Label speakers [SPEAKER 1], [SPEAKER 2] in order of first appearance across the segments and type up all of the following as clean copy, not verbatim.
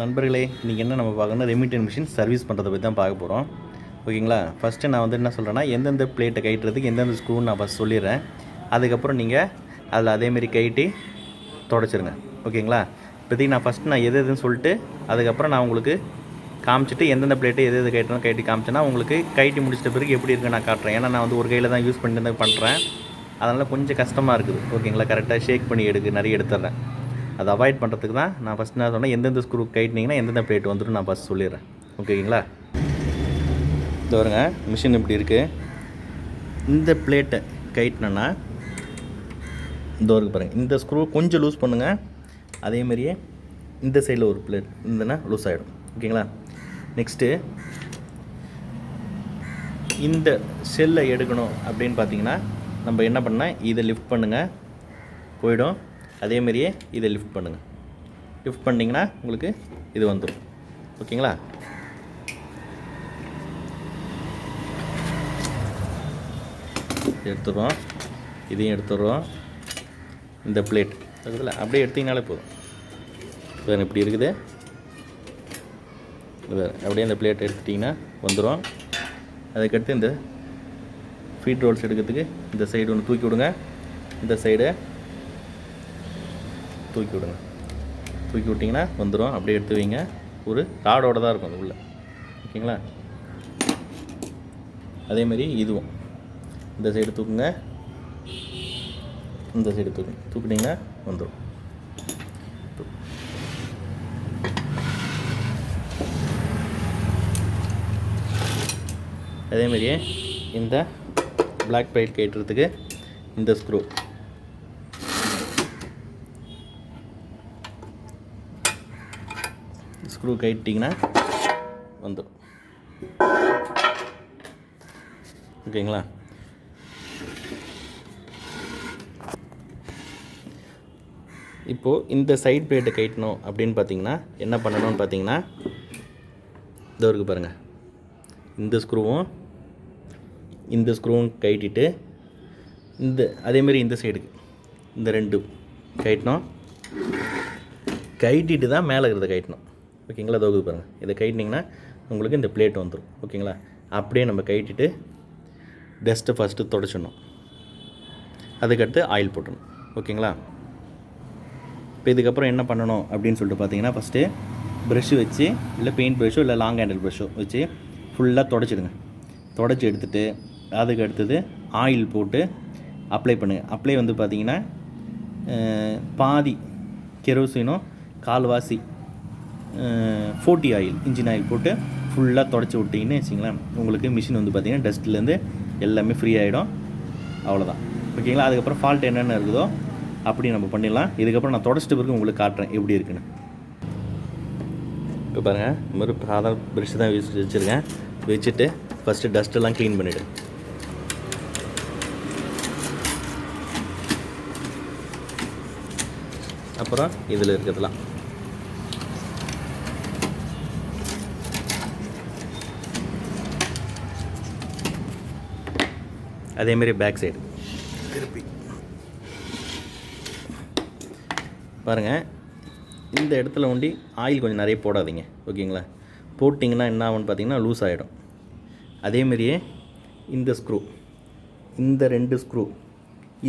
[SPEAKER 1] நண்பர்களே, இன்றைக்கி என்ன நம்ம பார்க்கணும்னா ரெமிட்டன்ட் மிஷின் சர்வீஸ் பண்ணுறதை பற்றி தான் பார்க்க போகிறோம். ஓகேங்களா? ஃபஸ்ட்டு நான் வந்து என்ன சொல்கிறேன்னா, எந்தெந்த பிளேட்டை கழட்டுறதுக்கு எந்தெந்த ஸ்க்ரூன்னு நான் ஃபஸ்ட் சொல்லிடுறேன். அதுக்கப்புறம் நீங்கள் அதில் அதேமாரி கழட்டி தொடச்சிருங்க. ஓகேங்களா? இப்போதைக்கு நான் ஃபஸ்ட்டு எது எதுன்னு சொல்லிட்டு அதுக்கப்புறம் நான் உங்களுக்கு காமிச்சிட்டு எந்தெந்த பிளேட்டு எது கழட்டணும் கழட்டி காமிச்சேன்னா உங்களுக்கு கழட்டி முடிச்சிட்ட பிறகு எப்படி இருக்குன்னு நான் காட்டுறேன். ஏன்னா நான் வந்து ஒரு கையில் தான் யூஸ் பண்ணிட்டு பண்ணுறேன். அதனால் கொஞ்சம் கஷ்டமாக இருக்குது. ஓகேங்களா? கரெக்டாக ஷேக் பண்ணி நிறைய எடுத்துட்றேன். அதை அவாய்ட் பண்ணுறதுக்கு தான் நான் ஃபஸ்ட் நான் சொன்னேன், எந்தெந்த ஸ்க்ரூ கைட்டினீங்கன்னா எந்தெந்த பிளேட் வந்துடும் நான் ஃபஸ்ட் சொல்லிடுறேன். ஓகேங்களா? இது வருங்க மிஷின் இப்படி இருக்குது. இந்த பிளேட்டை கைட்டினேன்னா இந்த வரைக்கும் பாருங்கள், இந்த ஸ்க்ரூ கொஞ்சம் லூஸ் பண்ணுங்கள். அதேமாரியே இந்த சைடில் ஒரு பிளேட் இருந்ததுன்னா லூஸ் ஆகிடும். ஓகேங்களா? நெக்ஸ்ட்டு இந்த செல்லை எடுக்கணும் அப்படின்னு பார்த்தீங்கன்னா நம்ம என்ன பண்ணால் இதை லிஃப்ட் பண்ணுங்கள், போயிடும். அதேமாரியே இதை லிஃப்ட் பண்ணுங்கள். லிஃப்ட் பண்ணிங்கன்னா உங்களுக்கு இது வந்துடும். ஓகேங்களா? எடுத்துடுறோம், இதையும் எடுத்துடுறோம். இந்த பிளேட் இருக்குதுல்ல, அப்படியே எடுத்திங்கனாலே போதும். வேறு இப்படி இருக்குது, வேறு அப்படியே இந்த பிளேட் எடுத்துட்டிங்கன்னா வந்துடும். அதுக்கடுத்து இந்த ஃபீட் ரோல்ஸ் எடுக்கிறதுக்கு இந்த சைடு ஒன்று தூக்கி விடுங்க, இந்த சைடு தூக்கி விடுங்க. தூக்கி விட்டிங்கன்னா வந்துடும். அப்படியே எடுத்து வைங்க. ஒரு ராடோடு தான் இருக்கும் அது உள்ள. ஓகேங்களா? அதேமாரி இதுவும் இந்த சைடு தூக்குங்க, இந்த சைடு தூக்குங்க. தூக்கிட்டிங்கன்னா வந்துடும். அதேமாரியே இந்த பிளாக் பிளேட் கட்டுறதுக்கு இந்த ஸ்க்ரூ கைட்டிங்கன்னா வந்துடும். ஓகேங்களா? இப்போது இந்த சைட் பிளேட்டை கைட்டணும் அப்படின்னு பார்த்தீங்கன்னா என்ன பண்ணணும்னு பார்த்தீங்கன்னா இந்த இருக்குது பாருங்கள், இந்த ஸ்க்ரூவும் கைட்டிட்டு இந்த அதேமாரி இந்த சைடுக்கு இந்த ரெண்டு கைட்டணும். கைட்டிட்டு தான் மேலே இருக்கிறத கைட்டணும். ஓகேங்களா? தோகுது பாருங்கள், இதை கைட்டினிங்கன்னா உங்களுக்கு இந்த பிளேட் வந்துடும். ஓகேங்களா? அப்படியே நம்ம கைட்டிட்டு டஸ்ட்டை ஃபஸ்ட்டு தொடச்சிடணும். அதுக்கடுத்து ஆயில் போட்டணும். ஓகேங்களா? இப்போ இதுக்கப்புறம் என்ன பண்ணணும் அப்படின்னு சொல்லிட்டு பார்த்தீங்கன்னா ஃபஸ்ட்டு ப்ரெஷ்ஷு வச்சு, இல்லை பெயிண்ட் ப்ரெஷ்ஷோ இல்லை லாங் ஹேண்டில் ப்ரெஷ்ஷோ வச்சு ஃபுல்லாக தொடச்சிடுங்க. தொடச்சி எடுத்துகிட்டு அதுக்கு அடுத்தது ஆயில் போட்டு அப்ளை பண்ணுங்கள். அப்ளை வந்து பார்த்திங்கன்னா பாதி கெரோசினும் கால்வாசி 40 ஆயில், இன்ஜின் ஆயில் போட்டு ஃபுல்லாக தொடச்சி விட்டிங்கன்னு வச்சிங்களேன், உங்களுக்கு மிஷின் வந்து பார்த்திங்கன்னா டஸ்ட்லேருந்து எல்லாமே ஃப்ரீ ஆகிடும். அவ்வளோதான். ஓகேங்களா? அதுக்கப்புறம் ஃபால்ட் என்னென்ன இருக்குதோ அப்படி நம்ம பண்ணிடலாம். இதுக்கப்புறம் நான் தொடச்சிட்டு பிறகு உங்களுக்கு காட்டுறேன் எப்படி இருக்குன்னு. இப்போ பாருங்கள், இந்த மாதிரி சாதாரண ப்ரெஷ் தான் வச்சுருக்கேன். வச்சுட்டு ஃபஸ்ட்டு டஸ்ட்டெல்லாம் க்ளீன் பண்ணிவிடு. அப்புறம் இதில் இருக்கிறதுலாம் அதேமாரி பேக் சைடு திருப்பி பாருங்கள். இந்த இடத்துல ஒண்டி ஆயில் கொஞ்சம் நிறைய போடாதீங்க. ஓகேங்களா? போட்டிங்கன்னா என்ன ஆகும்னு பார்த்தீங்கன்னா லூஸ் ஆகிடும். அதேமாரியே இந்த ஸ்க்ரூ, இந்த 2 ஸ்க்ரூ,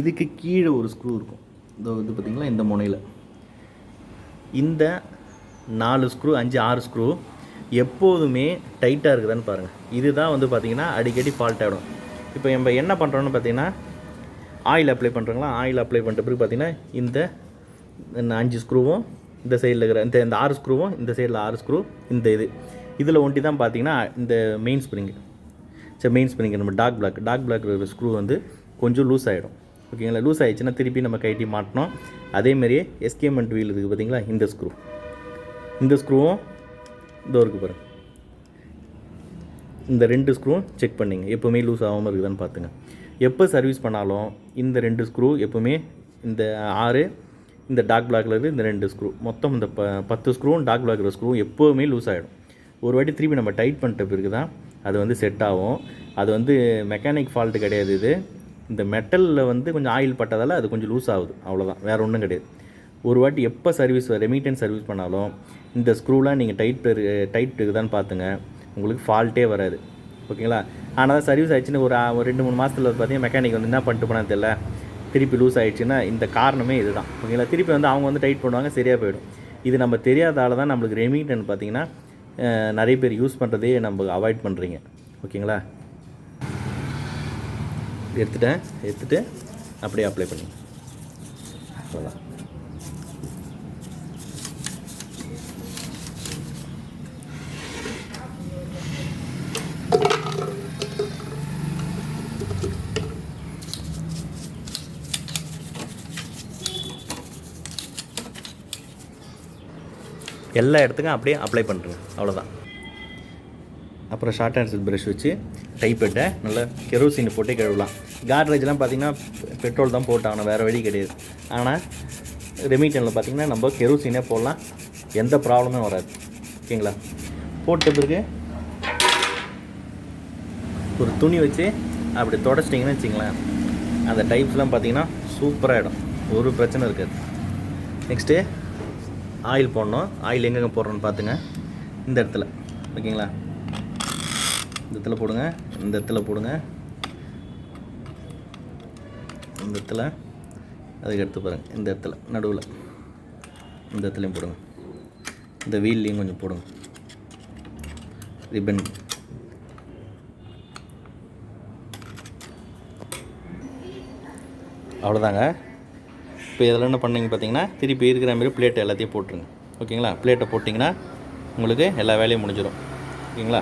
[SPEAKER 1] இதுக்கு கீழே ஒரு ஸ்க்ரூ இருக்கும். இந்த இது பார்த்திங்களா, இந்த முனையில் இந்த 4 ஸ்க்ரூ 5 6 ஸ்க்ரூ எப்போதுமே டைட்டாக இருக்குதான்னு பாருங்கள். இதுதான் வந்து பார்த்திங்கன்னா அடிக்கடி ஃபால்ட் ஆகிடும். இப்போ நம்ம என்ன பண்ணுறோன்னு பார்த்தீங்கன்னா ஆயில் அப்ளை பண்ணுறோங்களா, ஆயில் அப்ளை பண்ணுற பிறகு பார்த்திங்கன்னா இந்த 5 ஸ்க்ரூவும் இந்த சைடில் இருக்கிற இந்த 6 ஸ்க்ரூவும் இந்த சைடில் 6 ஸ்க்ரூ இந்த இதில் ஒண்டி தான் பார்த்திங்கன்னா இந்த மெயின் ஸ்ப்ரிங்கு. சரி, மெயின் ஸ்ப்ரிங்கு நம்ம டாக் பிளாக் இருக்கிற ஸ்க்ரூ வந்து கொஞ்சம் லூஸ் ஆகிடும். ஓகேங்களா? லூஸ் ஆகிடுச்சுன்னா திருப்பி நம்ம கைட்டி மாட்டணும். அதேமாரியே எஸ்கேமெண்ட் வீல் இருக்குது பார்த்திங்களா, இந்த ஸ்க்ரூவும் இந்த இருக்குது பாருங்கள். இந்த 2 ஸ்க்ரூவும் செக் பண்ணிங்க, எப்போவுமே லூஸ் ஆகாமல் இருக்குதான்னு பார்த்துங்க. எப்போ சர்வீஸ் பண்ணாலும் இந்த 2 ஸ்க்ரூ எப்போவுமே இந்த 6 இந்த டாக் பிளாக்கில் இருக்குது இந்த 2 ஸ்க்ரூ மொத்தம் இந்த 10 ஸ்க்ரூவும் டாக் பிளாக் இருக்கிற ஸ்க்ரூவும் எப்போவுமே லூஸ் ஆகிடும். ஒரு வாட்டி திருப்பி நம்ம டைட் பண்ணிட்ட பிறகு தான் அது வந்து செட் ஆகும். அது வந்து மெக்கானிக் ஃபால்ட்டு கிடையாது. இது இந்த மெட்டலில் வந்து கொஞ்சம் ஆயில் பட்டதால் அது கொஞ்சம் லூஸ் ஆகுது, அவ்வளோதான், வேறு ஒன்றும் கிடையாது. ஒரு வாட்டி எப்போ சர்வீஸ் ரெமிட்டன்ஸ் சர்வீஸ் பண்ணாலும் இந்த ஸ்க்ரூலாம் நீங்கள் டைட் இருக்குதான்னு பார்த்துங்க, உங்களுக்கு ஃபால்ட்டே வராது. ஓகேங்களா? ஆனால் சர்வீஸ் ஆகிடுச்சுன்னு ஒரு 2-3 மாதத்தில் பார்த்தீங்கன்னா மெக்கானிக் வந்து என்ன பண்ணிட்டு போனான்னு தெரியல, திருப்பி லூஸ் ஆகிடுச்சுன்னா இந்த காரணமே இது தான். ஓகேங்களா? திருப்பி வந்து அவங்க வந்து டைட் பண்ணுவாங்க, சரியாக போயிடும். இது நம்ம தெரியாதால தான் நம்மளுக்கு ரெமிட்டன் பார்த்திங்கன்னா நிறைய பேர் யூஸ் பண்ணுறதே நம்ம அவாய்ட் பண்ணுறீங்க. ஓகேங்களா? எடுத்துகிட்டு அப்படியே அப்ளை பண்ணி அவ்வளோதான். எல்லா இடத்துக்கும் அப்படியே அப்ளை பண்ணுறேங்க, அவ்வளோதான். அப்புறம் ஷார்ட் ஹேண்ட் ப்ரஷ் வச்சு டைப்பெட்டை நல்லா கெரோசின் போட்டு கழுவலாம். கார்ட்ரேஜ்லாம் பார்த்திங்கன்னா பெட்ரோல் தான் போட்டாகணும், வேறு வழி கிடையாது. ஆனால் ரெமிட்டனில் பார்த்திங்கன்னா நம்ம கெரோசினே போடலாம், எந்த ப்ராப்ளமும் வராது. ஓகேங்களா? போட்ட பிறகு ஒரு துணி வச்சு அப்படி தொடச்சிட்டிங்கன்னு வச்சிங்களேன், அந்த டைப்ஸ்லாம் பார்த்திங்கன்னா சூப்பராகிடும், ஒரு பிரச்சனை இருக்காது. நெக்ஸ்ட்டு ஆயில் போடணும். ஆயில் எங்கெங்கே போடுறோன்னு பார்த்துங்க, இந்த இடத்துல. ஓகேங்களா? இந்த இடத்துல போடுங்க, இந்த இடத்துல போடுங்க, இந்த இடத்துல, அதுக்கு எடுத்து பாருங்கள், இந்த இடத்துல நடுவில், இந்த இடத்துலையும் போடுங்க, இந்த வீல்லையும் கொஞ்சம் போடுங்க, ரிப்பன். அவ்வளோதாங்க. இப்போ இதில் என்ன பண்ணிங்க பார்த்தீங்கன்னா, திருப்பி இருக்கிற மாதிரி பிளேட் எல்லாத்தையும் போட்டுருங்க. ஓகேங்களா? பிளேட்டை போட்டிங்கன்னா உங்களுக்கு எல்லா வேலையும் முடிஞ்சிடும். ஓகேங்களா?